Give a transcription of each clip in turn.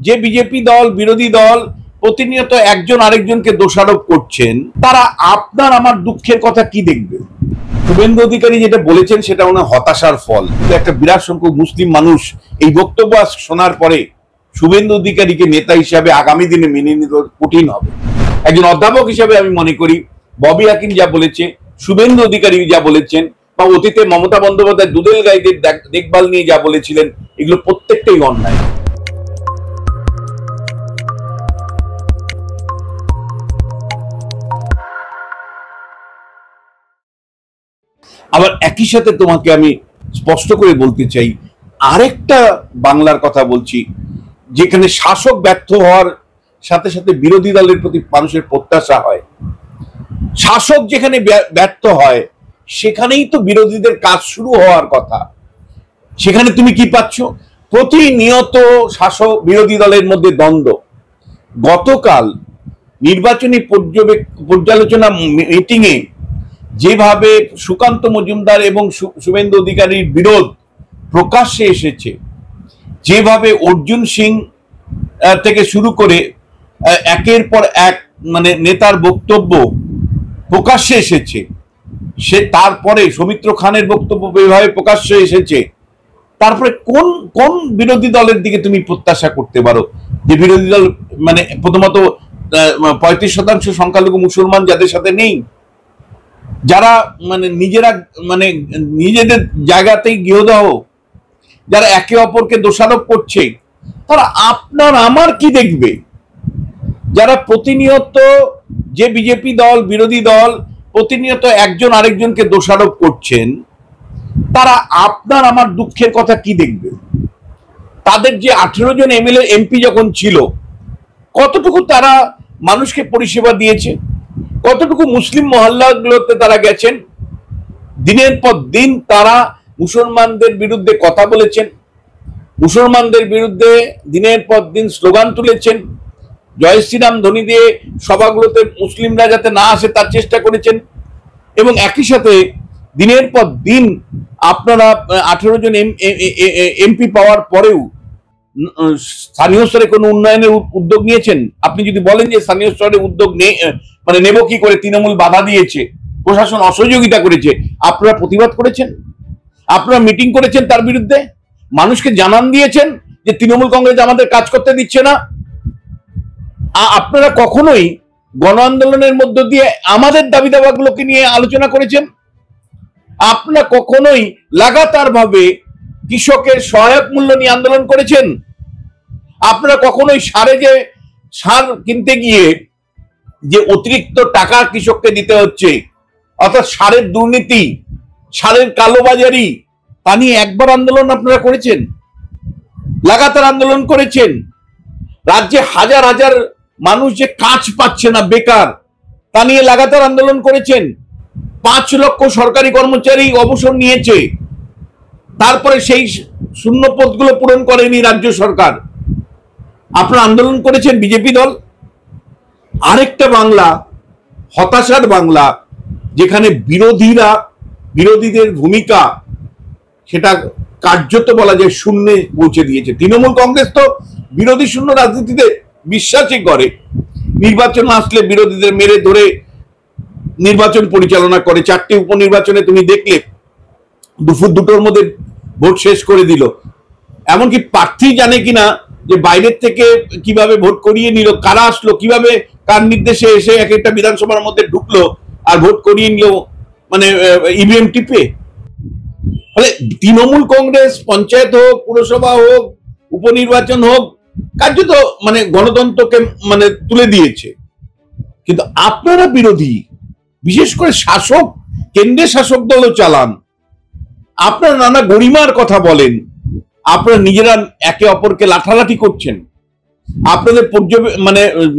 যে বিজেপি দল বিরোধী দল প্রতিনিয়ত একজন আরেকজনকে দোষারোপ করছেন, তারা আপনার আমার দুঃখের কথা কি দেখবে? শুভেন্দু অধিকারী যেটা বলেছেন সেটা ওনার হতাশার ফল। একটা বিরাট সংখ্যক মুসলিম মানুষ এই বক্তব্য শোনার পরে শুভেন্দু অধিকারীকে নেতা হিসাবে আগামী দিনে মেনে নিতে কঠিন হবে। একজন অধ্যাপক হিসাবে আমি মনে করি ববি হাকিম যা বলেছে, শুভেন্দু অধিকারী যা বলেছেন, বা অতীতে মমতা বন্দ্যোপাধ্যায় দুধেল গাইদের দেখভাল নিয়ে যা বলেছিলেন, এগুলো প্রত্যেকটাই অন্যায়। আবার একই সাথে তোমাকে আমি স্পষ্ট করে বলতে চাই, আরেকটা বাংলার কথা বলছি, যেখানে শাসক ব্যর্থ হওয়ার সাথে সাথে বিরোধী দলের প্রতি মানুষের প্রত্যাশা হয়। শাসক যেখানে ব্যর্থ হয় সেখানেই তো বিরোধীদের কাজ শুরু হওয়ার কথা। সেখানে তুমি কি পাচ্ছ? প্রতিনিয়ত শাসক বিরোধী দলের মধ্যে দ্বন্দ্ব। গতকাল নির্বাচনী পর্যালোচনা মিটিংয়ে যেভাবে সুকান্ত মজুমদার এবং শুভেন্দু অধিকারীর বিরোধ প্রকাশ্যে এসেছে, যেভাবে অর্জুন সিং থেকে শুরু করে একের পর এক নেতার বক্তব্য প্রকাশ্যে এসেছে, সে তারপরে সৌমিত্র খানের বক্তব্য এভাবে প্রকাশ্যে এসেছে, তারপরে কোন কোন বিরোধী দলের দিকে তুমি প্রত্যাশা করতে পারো যে বিরোধী দল প্রথমত 35% সংখ্যালঘু মুসলমান যাদের সাথে নেই, যারা নিজেরা নিজেদের জায়গাতেই গৃহদাহ, যারা একে অপরকে দোষারোপ করছে, তারা আপনার আমার কি দেখবে? যারা প্রতিনিয়ত যে বিজেপি দল বিরোধী দল প্রতিনিয়ত একজন আরেকজনকে দোষারোপ করছেন, তারা আপনার আমার দুঃখের কথা কি দেখবে? তাদের যে 18 জন এমএলএ এমপি যখন ছিল, কতটুকু তারা মানুষকে পরিষেবা দিয়েছে? কতটুকু মুসলিম মহল্লাগুলোতে তারা গেছেন? দিনের পর দিন তারা মুসলমানদের বিরুদ্ধে কথা বলেছেন, মুসলমানদের বিরুদ্ধে দিনের পর দিন স্লোগান তুলেছেন, জয় শ্রীরাম ধ্বনি দিয়ে সভাগুলোতে মুসলিমরা যাতে না আসে তার চেষ্টা করেছেন। এবং একই সাথে দিনের পর দিন আপনারা 18 জন এমপি পাওয়ার পরেও স্থানীয় স্তরে কোনো উন্নয়নের উদ্যোগ নিয়েছেন? আপনি যদি বলেন যে স্থানীয় স্তরে উদ্যোগ নেব কি করে, তৃণমূল বাধা দিয়েছে, প্রশাসন অসহযোগিতা করেছে, আপনারা প্রতিবাদ করেছেন, আপনারা মিটিং করেছেন, তার বিরুদ্ধে মানুষকে জানান দিয়েছেন যে তৃণমূল কংগ্রেস আমাদের কাজ করতে দিচ্ছে না। আপনারা কখনোই গণ আন্দোলনের মধ্য দিয়ে আমাদের দাবি দাবাগুলোকে নিয়ে আলোচনা করেছেন? আপনারা কখনোই লাগাতার ভাবে কৃষকের সহায়ক মূল্য নিয়ে আন্দোলন করেছেন? আপনারা কখনোই সার কিনতে গিয়ে যে অতিরিক্ত টাকা কৃষককে দিতে হচ্ছে, অর্থাৎ সারের দুর্নীতি, সারের কালোবাজারি, তা নিয়ে একবার আন্দোলন আপনারা করেছেন? লাগাতার আন্দোলন করেছেন। রাজ্যে হাজার হাজার মানুষ যে কাজ পাচ্ছে না, বেকার, তা নিয়ে লাগাতার আন্দোলন করেছেন। 5 লক্ষ সরকারি কর্মচারী অবসর নিয়েছে, তারপরে সেই শূন্য পদগুলো পূরণ করেনি রাজ্য সরকার। আপনারা আন্দোলন করেছেন বিজেপি দল। আরেকটা বাংলা, হতাশার বাংলা, যেখানে বিরোধীদের ভূমিকা সেটা কার্যত বলা যায় শূন্যে পৌঁছে দিয়েছে। তৃণমূল কংগ্রেস তো বিরোধী শূন্য রাজনীতিতে বিশ্বাসই করে। নির্বাচন আসলে বিরোধীদের মেরে ধরে নির্বাচন পরিচালনা করে। 4টে উপনির্বাচনে তুমি দেখলে দুপুর 2টোর মধ্যে ভোট শেষ করে দিল। এমনকি প্রার্থী জানে কিনা যে বাইরের থেকে কিভাবে ভোট করিয়ে নিল, কারা আসলো, কিভাবে কার নির্দেশে এসে এক একটা বিধানসভার মধ্যে ঢুকলো আর ভোট করিয়ে নিল, ইভিএম টিপে। ফলে তৃণমূল কংগ্রেস পঞ্চায়েত হোক, পুরসভা হোক, উপনির্বাচন হোক, কার্যত গণতন্ত্রকে তুলে দিয়েছে। কিন্তু আপনারা বিরোধী, বিশেষ করে শাসক, কেন্দ্রের শাসক দলও চালান, আপনারা নানা গরিমার কথা বলেন, আপনারা নিজেরা একে অপরকে লাঠালাঠি করছেন। আপনাদের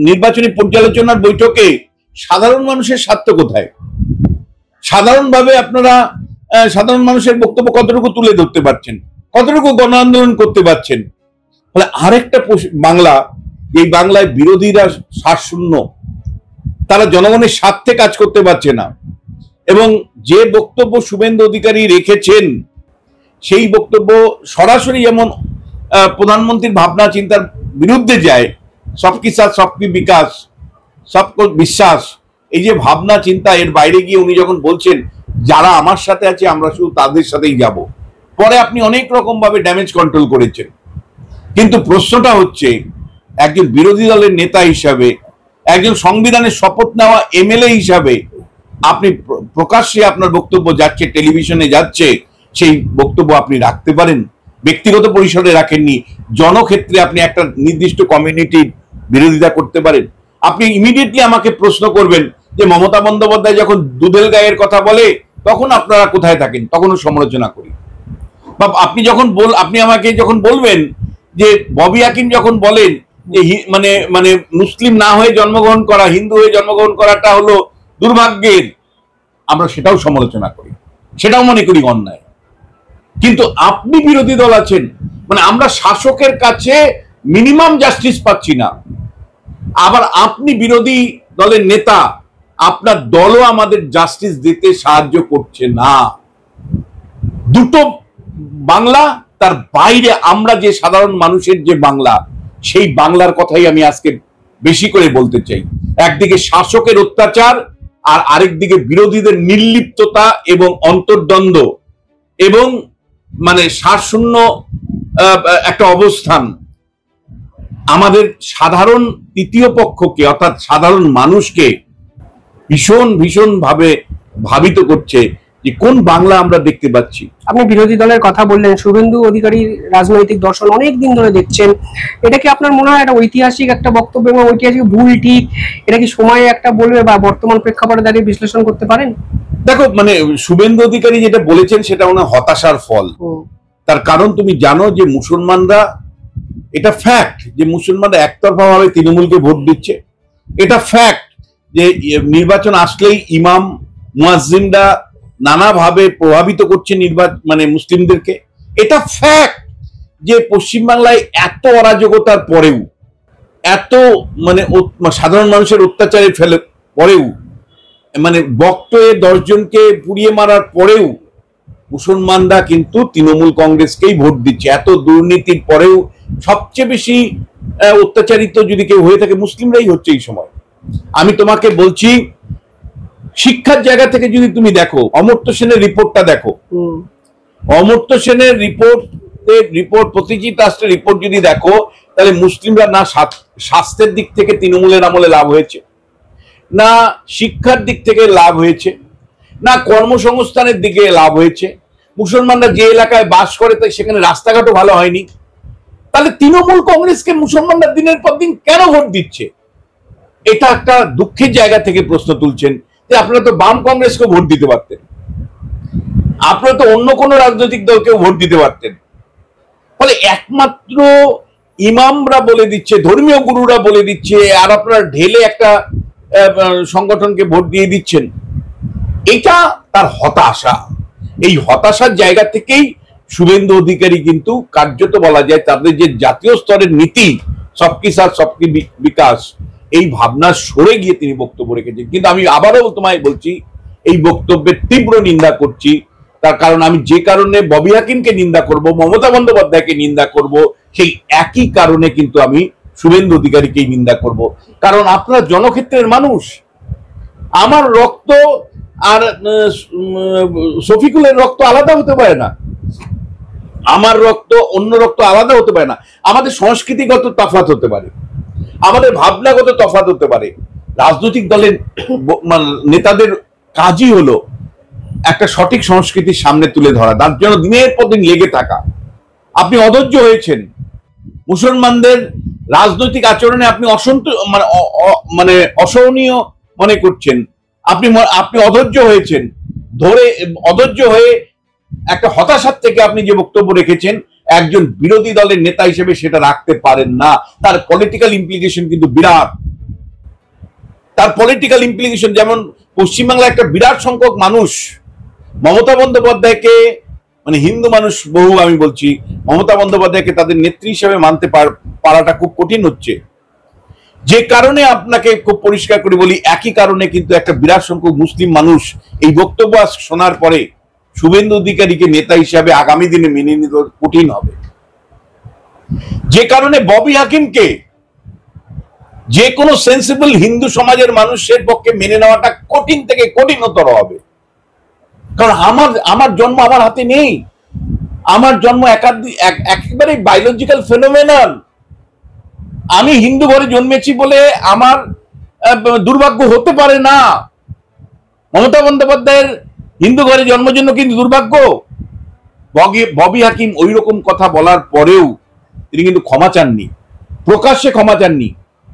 নির্বাচনী পর্যালোচনার বৈঠকে সাধারণ মানুষের স্বার্থ কোথায়? সাধারণভাবে আপনারা সাধারণ মানুষের বক্তব্য কতটুকু তুলে ধরতে পারছেন, কতটুকু গণ আন্দোলন করতে পারছেন? ফলে আরেকটা বাংলা, এই বাংলায় বিরোধীরা স্বার্থশূন্য, তারা জনগণের স্বার্থে কাজ করতে পারছে না। এবং যে বক্তব্য শুভেন্দু অধিকারী রেখেছেন, সেই বক্তব্য সরাসরি যেমন প্রধানমন্ত্রীর ভাবনা চিন্তার বিরুদ্ধে যায়, সবকি সাথ সবকি বিকাশ, সবকো বিশ্বাস, এই যে ভাবনা চিন্তা, এর বাইরে গিয়ে উনি যখন বলছেন যারা আমার সাথে আছে আমরা শুধু তাদের সাথেই যাব, পরে আপনি অনেক রকম ভাবে ড্যামেজ কন্ট্রোল করেছেন। কিন্তু প্রশ্নটা হচ্ছে একজন বিরোধী দলের নেতা হিসাবে, একজন সংবিধানের শপথ নেওয়া এমএলএ হিসাবে আপনি প্রকাশ্যে আপনার বক্তব্য যাচ্ছে, টেলিভিশনে যাচ্ছে, সেই বক্তব্য আপনি রাখতে পারেন? ব্যক্তিগত পরিসরে রাখেননি, জনক্ষেত্রে আপনি একটা নির্দিষ্ট কমিউনিটির বিরোধিতা করতে পারেন? আপনি ইমিডিয়েটলি আমাকে প্রশ্ন করবেন যে মমতা বন্দ্যোপাধ্যায় যখন দুধেল গায়ের কথা বলে তখন আপনারা কোথায় থাকেন? তখনও সমালোচনা করি। বা আপনি আমাকে যখন বলবেন যে ববি হাকিম যখন বলেন যে মানে মানে মুসলিম না হয়ে জন্মগ্রহণ করা, হিন্দু হয়ে জন্মগ্রহণ করাটা হলো দুর্ভাগ্যের, আমরা সেটাও সমালোচনা করি, সেটাও মনে করি অন্যায়। কিন্তু আপনি বিরোধী দল আছেন, মানে আমরা শাসকের কাছে মিনিমাম জাস্টিস পাচ্ছি না, আবার আপনি বিরোধী দলের নেতা, আপনার দলও আমাদের জাস্টিস দিতে সাহায্য করছে না। দুটো বাংলা, তার বাইরে আমরা যে সাধারণ মানুষের যে বাংলা, সেই বাংলার কথাই আমি আজকে বেশি করে বলতে চাই। একদিকে শাসকের অত্যাচার আর আরেকদিকে বিরোধীদের নির্লিপ্ততা এবং অন্তর্দ্বন্দ্ব এবং মানে সারশূন্য একটা অবস্থান আমাদের সাধারণ তৃতীয় পক্ষকে অর্থাৎ সাধারণ মানুষকে ভীষণ ভাবে ভাবিত করছে যে কোন বাংলা আমরা দেখতে পাচ্ছি। আপনি বিরোধী দলের কথা বললেন, শুভেন্দু অধিকারীর রাজনৈতিক দর্শন অনেক দিন ধরে দেখছেন, এটা কি আপনার মনে হয় একটা ঐতিহাসিক একটা বক্তব্য এবং ঐতিহাসিক ভুল ঠিক, এটা কি সময়ে একটা বলবে বা বর্তমান প্রেক্ষাপটে দাঁড়িয়ে বিশ্লেষণ করতে পারেন? দেখো, মানে শুভেন্দু অধিকারী যেটা বলেছেন সেটা ওনার হতাশার ফল। তার কারণ তুমি জানো যে মুসলমানরা, এটা ফ্যাক্ট যে মুসলমানরা একতরফা ভাবে তৃণমূলকে ভোট দিচ্ছে। এটা ফ্যাক্ট যে নির্বাচন আসলেই ইমাম মুয়াজ্জিনরা নানাভাবে প্রভাবিত করছে মানে মুসলিমদেরকে। এটা ফ্যাক্ট যে পশ্চিমবাংলায় এত অরাজকতার পরেও, এত মানে সাধারণ মানুষের অত্যাচারের পরেও, মানে বক্তব্যে 10 জনকে পুড়িয়ে মারার পরেও মুসলমানরা কিন্তু তৃণমূল কংগ্রেসকেই ভোট দিচ্ছে। এত দুর্নীতির পরেও সবচেয়ে বেশি অত্যাচারিত যদি কেউ হয়ে থাকে মুসলিমরাই হচ্ছে এই সময়। আমি তোমাকে বলছি, শিক্ষার জায়গা থেকে যদি তুমি দেখো, অমর্ত্য সেনের রিপোর্টটা দেখো, অমর্ত্য সেনের রিপোর্ট প্রতিটি রাষ্ট্রের রিপোর্ট যদি দেখো, তাহলে মুসলিমরা না স্বাস্থ্যের দিক থেকে তৃণমূলের আমলে লাভ হয়েছে, না শিক্ষার দিক থেকে লাভ হয়েছে, না কর্মসংস্থানের দিকে লাভ হয়েছে। মুসলমানরা যে এলাকায় বাস করে তাই সেখানে রাস্তাঘাটও ভালো হয়নি। তাহলে তৃণমূল কংগ্রেসকে মুসলমানরা দিনের পর দিন কেন ভোট দিচ্ছে? এটা একটা দুঃখের জায়গা থেকে প্রশ্ন তুলছেন যে আপনারা তো বাম কংগ্রেসকে ভোট দিতে পারতেন, আপনারা তো অন্য কোনো রাজনৈতিক দলকে ভোট দিতে পারতেন। ফলে একমাত্র ইমামরা বলে দিচ্ছে, ধর্মীয় গুরুরা বলে দিচ্ছে, আর আপনারা ঢেলে একটা সংগঠনকে ভোট দিয়ে দিচ্ছেন। এটা তার হতাশা। এই হতাশার জায়গা থেকেই শুভেন্দু অধিকারী কিন্তু কার্যত বলা যায় তাদের যে জাতীয় স্তরের নীতি সবকি সাথ সবকি বিকাশ, এই ভাবনা সরে গিয়ে তিনি বক্তব্য রেখেছেন। কিন্তু আমি আবারও তোমায় বলছি, এই বক্তব্যের তীব্র নিন্দা করছি। তার কারণ আমি যে কারণে ববি হাকিমকে নিন্দা করব, মমতা বন্দ্যোপাধ্যায়কে নিন্দা করব, সেই একই কারণে কিন্তু আমি শুভেন্দু অধিকারীকেই নিন্দা করব। কারণ আপনারা জনক্ষেত্রের মানুষ। আমার রক্ত আর শফিকুলের রক্ত আলাদা হতে পারে না, আমার রক্ত অন্য রক্ত আলাদা হতে পারে না। আমাদের সংস্কৃতিগত তফাৎ হতে পারে, আমাদের ভাবনাগত তফাৎ হতে পারে। রাজনৈতিক দলের নেতাদের কাজই হলো একটা সঠিক সংস্কৃতির সামনে তুলে ধরা, তার জন্য দিনের পর দিন লেগে থাকা। আপনি অধৈর্য হয়েছেন, মুসলমানদের রাজনৈতিক আচরণে আপনি মানে অসহনীয় মনে করছেন, আপনি অধৈর্য হয়েছেন, অধৈর্য হয়ে একটা হতাশার থেকে আপনি যে বক্তব্য রেখেছেন, একজন বিরোধী দলের নেতা হিসেবে সেটা রাখতে পারেন না। তার পলিটিক্যাল ইমপ্লিকেশন কিন্তু বিরাট। তার পলিটিক্যাল ইমপ্লিকেশন, যেমন পশ্চিমবাংলায় একটা বিরাট সংখ্যক মানুষ মমতা বন্দ্যোপাধ্যায়কে, মানে হিন্দু মানুষ বহু, আমি বলছি মমতা বন্দ্যোপাধ্যায়কে তাদের নেত্রী হিসেবে মানতে পারাটা খুব কঠিন হচ্ছে। যে কারণে আপনাকে খুব পরিষ্কার করে বলি, একই কারণে কিন্তু একটা বিরাট সংখ্যক মুসলিম মানুষ এই বক্তব্য শোনার পরে শুভেন্দু অধিকারীকে নেতা হিসাবে আগামী দিনে মেনে নিতে কঠিন হবে। যে কারণে ববি হাকিমকে যে কোনো সেন্সিবল হিন্দু সমাজের মানুষের পক্ষে মেনে নেওয়াটা কঠিন থেকে কঠিনতর হবে। কারণ আমার জন্ম আমার হাতে নেই, আমার জন্ম একেবারে বায়োলজিক্যাল ফেনোমেনন। আমি হিন্দু ঘরে জন্মেছি বলে আমার দুর্ভাগ্য হতে পারে না। মমতা বন্দ্যোপাধ্যায়ের হিন্দু ঘরে জন্মের জন্য কিন্তু দুর্ভাগ্য। ববি হাকিম ওই রকম কথা বলার পরেও তিনি কিন্তু ক্ষমা চাননি, প্রকাশ্যে ক্ষমা চাননি।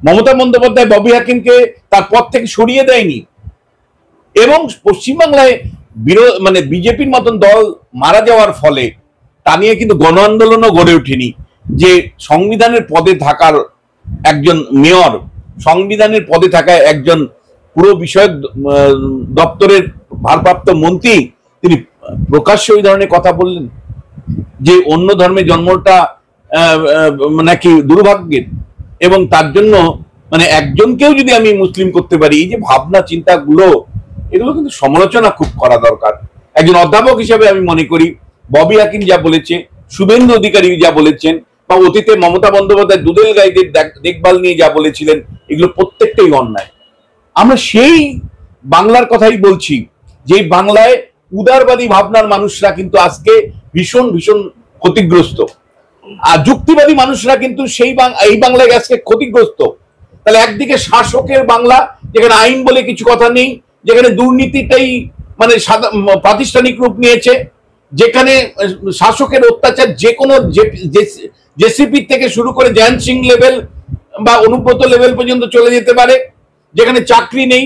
মমতা বন্দ্যোপাধ্যায় ববি হাকিমকে তার পদ থেকে সরিয়ে দেয়নি। এবং পশ্চিমবাংলায় মানে বিজেপির মতন দল মারা যাওয়ার ফলে তা নিয়ে কিন্তু গণ আন্দোলনও গড়ে ওঠেনি যে সংবিধানের পদে থাকার একজন মেয়র, সংবিধানের পদে থাকা একজন পুরো বিষয়ক দপ্তরের ভারপ্রাপ্ত মন্ত্রী তিনি প্রকাশ্যে ওই ধরনের কথা বললেন যে অন্য ধর্মে জন্মটা নাকি দুর্ভাগ্যের, এবং তার জন্য মানে একজনকেও যদি আমি মুসলিম করতে পারি, এই যে ভাবনা চিন্তাগুলো, এগুলো কিন্তু সমালোচনা খুব করা দরকার। একজন অধ্যাপক হিসেবে আমি মনে করি ববি হাকিম যা বলেছে, শুভেন্দু অধিকারী যা বলেছেন, বা অতীতে মমতা বন্দ্যোপাধ্যায় দুধেল গাইদের দেখভাল নিয়ে যা বলেছিলেন, এগুলো প্রত্যেকটাই অন্যায়। আমরা সেই বাংলার কথাই বলছি যে বাংলায় উদারবাদী ভাবনার মানুষরা কিন্তু আজকে ভীষণ ভীষণ ক্ষতিগ্রস্ত, আর যুক্তিবাদী মানুষরা কিন্তু এই বাংলায় আজকে ক্ষতিগ্রস্ত। তাহলে একদিকে শাসকের বাংলা, যেখানে আইন বলে কিছু কথা নেই, যেখানে দুর্নীতিটাই মানে প্রাতিষ্ঠানিক রূপ নিয়েছে, যেখানে শাসকের অত্যাচার যে কোনো জেসিপি থেকে শুরু করে জয়ন্ত সিং লেভেল বা অনুব্রত লেভেল পর্যন্ত চলে যেতে পারে, যেখানে চাকরি নেই।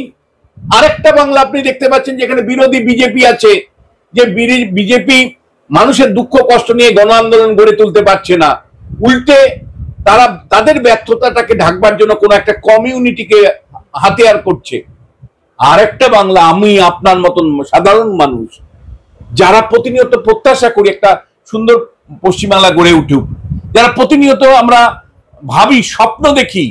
আরেকটা বাংলা আপনি দেখতে পাচ্ছেন যেখানে বিরোধী বিজেপি আছে, যে বিজেপি মানুষের দুঃখ কষ্ট নিয়ে গণ আন্দোলন গড়ে তুলতে পারছে না, উল্টে তারা তাদের ব্যর্থতাটাকে ঢাকবার জন্য কোন একটা কমিউনিটিকে হাতিয়ার করছে। আর একটা বাংলা আমি আপনার মতন সাধারণ মানুষ যারা প্রতিনিয়ত প্রত্যাশা করি একটা সুন্দর পশ্চিমবাংলা গড়ে উঠুক, যারা প্রতিনিয়ত আমরা ভাবি, স্বপ্ন দেখি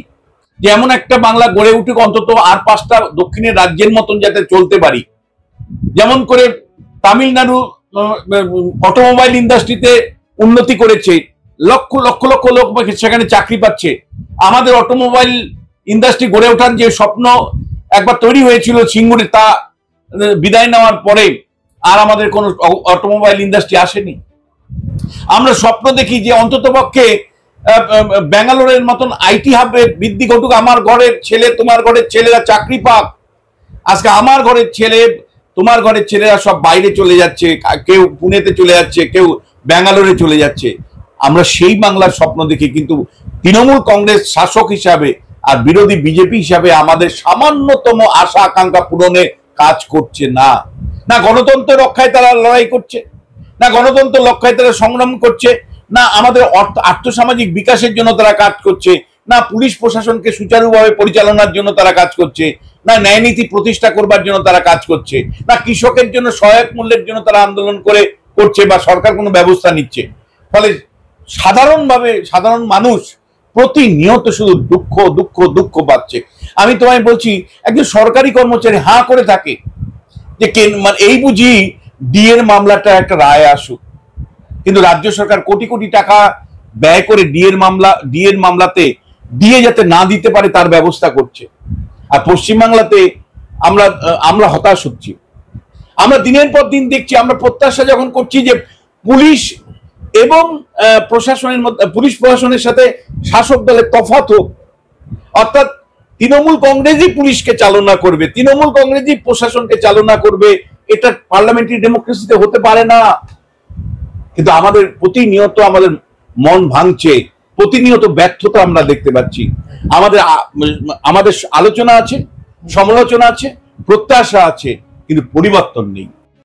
যে এমন একটা বাংলা গড়ে উঠুক, অন্তত আর 5টা দক্ষিণের রাজ্যের মতন যাতে চলতে পারি। যেমন করে তামিলনাড়ু অটোমোবাইল ইন্ডাস্ট্রিতে উন্নতি করেছে, লক্ষ লক্ষ লক্ষ লোক সেখানে চাকরি পাচ্ছে। আমাদের অটোমোবাইল ইন্ডাস্ট্রি গড়ে ওঠার যে স্বপ্ন একবার তৈরি হয়েছিল সিঙ্গুরে, তা বিদায় নেওয়ার পরে আর আমাদের কোনো অটোমোবাইল ইন্ডাস্ট্রি আসেনি। আমরা স্বপ্ন দেখি যে অন্তত পক্ষে ব্যাঙ্গালোরের মতন আইটি হাবে বৃদ্ধি ঘটুক, আমার ঘরের ছেলে তোমার ঘরের ছেলেরা চাকরি পাক। আজকে আমার ঘরের ছেলে তোমার ঘরের ছেলেরা সব বাইরে চলে যাচ্ছে, কেউ পুনেতে চলে যাচ্ছে, কেউ ব্যাঙ্গালোরে চলে যাচ্ছে। আমরা সেই বাংলার স্বপ্ন দেখি, কিন্তু তৃণমূল কংগ্রেস শাসক হিসাবে আর বিরোধী বিজেপি হিসাবে আমাদের সামান্যতম আশা আকাঙ্ক্ষা পূরণে কাজ করছে না। না গণতন্ত্র রক্ষায় তারা লড়াই করছে, না গণতন্ত্র রক্ষায় তারা সংগ্রাম করছে, না আমাদের আর্থসামাজিক বিকাশের জন্য তারা কাজ করছে, না পুলিশ প্রশাসনকে সুচারুভাবে পরিচালনার জন্য তারা কাজ করছে, না ন্যায় নীতি প্রতিষ্ঠা করবার জন্য তারা কাজ করছে, না কৃষকের জন্য সহায়ক মূল্যের জন্য তারা আন্দোলন করছে বা সরকার কোনো ব্যবস্থা নিচ্ছে। ফলে সাধারণ মানুষ প্রতিনিয়ত শুধু দুঃখ দুঃখ দুঃখ পাচ্ছে। আমি তোমায় বলছি, একজন সরকারি কর্মচারী হাঁ করে থাকে যে এই বুঝি ডিএর মামলাটা একটা রায় আসুক, কিন্তু রাজ্য সরকার কোটি কোটি টাকা ব্যয় করে ডিএর মামলাতে ডিএ যাতে না দিতে পারে তার ব্যবস্থা করছে। আর পশ্চিমবাংলাতে আমরা হতাশ হচ্ছি। আমরা দিনের পর দিন দেখছি, আমরা প্রত্যাশা যখন করছি যে পুলিশ এবং পুলিশ প্রশাসনের সাথে শাসক দলের তফাৎ হোক, অর্থাৎ তৃণমূল কংগ্রেসই পুলিশকে চালনা করবে, তৃণমূল কংগ্রেসই প্রশাসনকে চালনা করবে, এটা পার্লামেন্টারি ডেমোক্রেসিতে হতে পারে না। কিন্তু আমাদের প্রতিনিয়ত আমাদের মন ভাঙছে, প্রতিনিয়ত ব্যর্থতা আমরা দেখতে পাচ্ছি। আমাদের আলোচনা আছে, সমালোচনা আছে, প্রত্যাশা আছে, কিন্তু পরিবর্তন নেই।